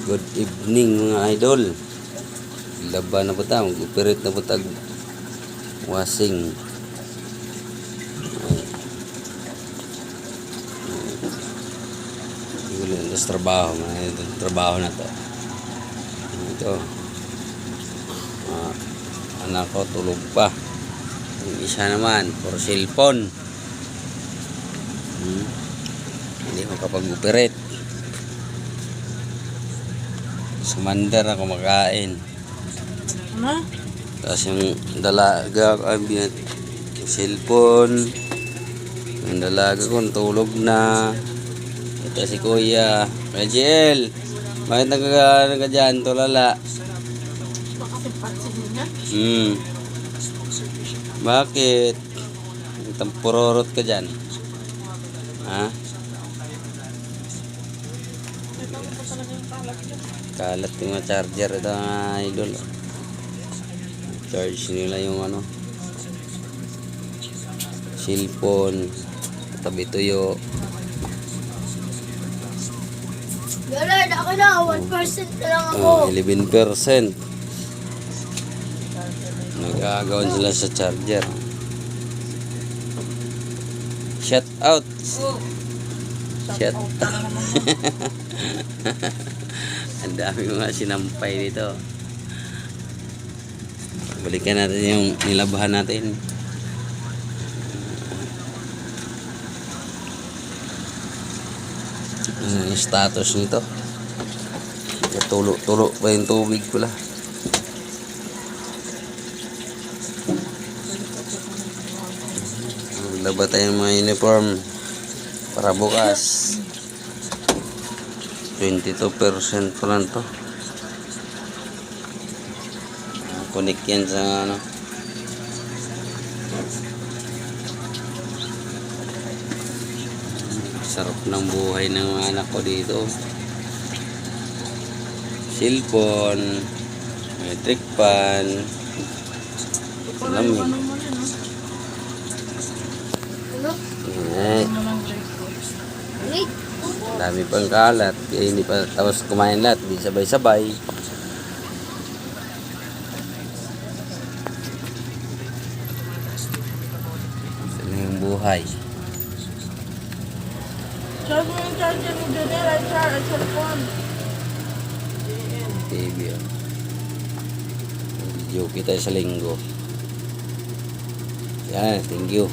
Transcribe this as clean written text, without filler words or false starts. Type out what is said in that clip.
Good evening mga idol. Laban na po tayo. Mag-operate na po tayo. Washing. Ito trabaho. Ito trabaho na to. Ito. Anak ko tulog pa. Yung isa naman for cellphone. Hindi makapag-operate. Sumandar ako makain. Ano? Tapos yung dalaga ko, yung cellphone. Yung dalaga ko, tulog na. Ito si Kuya. Kuya JL, bakit nagka dyan? Tulala. Baka pinpansin niya. Bakit? Tampurorot ka dyan. Ha? Ito ko talaga yung kalat niya. Kalat yung mga charger. Ito mga idol. Charge nila yung ano, cellphone. Tabi tuyo. Galad, ako na, 1% na lang ako. 11%. Nagkagawan sila sa charger. Shut out. Shut out. Ang dami mga sinampay dito. Balikan natin yung nilabahan natin. Yung status nito. Tulo pa yung tubig pala. Laba tayong mga uniform para bukas. 22% pa lang to. Connect yan sa ano. Sarap ng buhay ng mga anak ko dito. Cellphone, electric pan, lamig. Ano? Wait. Dami pang kalat, kaya hindi pa tapos kumain lahat, hindi sabay-sabay. Ito na yung buhay. Charge mo yung charger mo dyan eh. Right charge, cellphone. TV. Video kita sa linggo. Yan, thank you.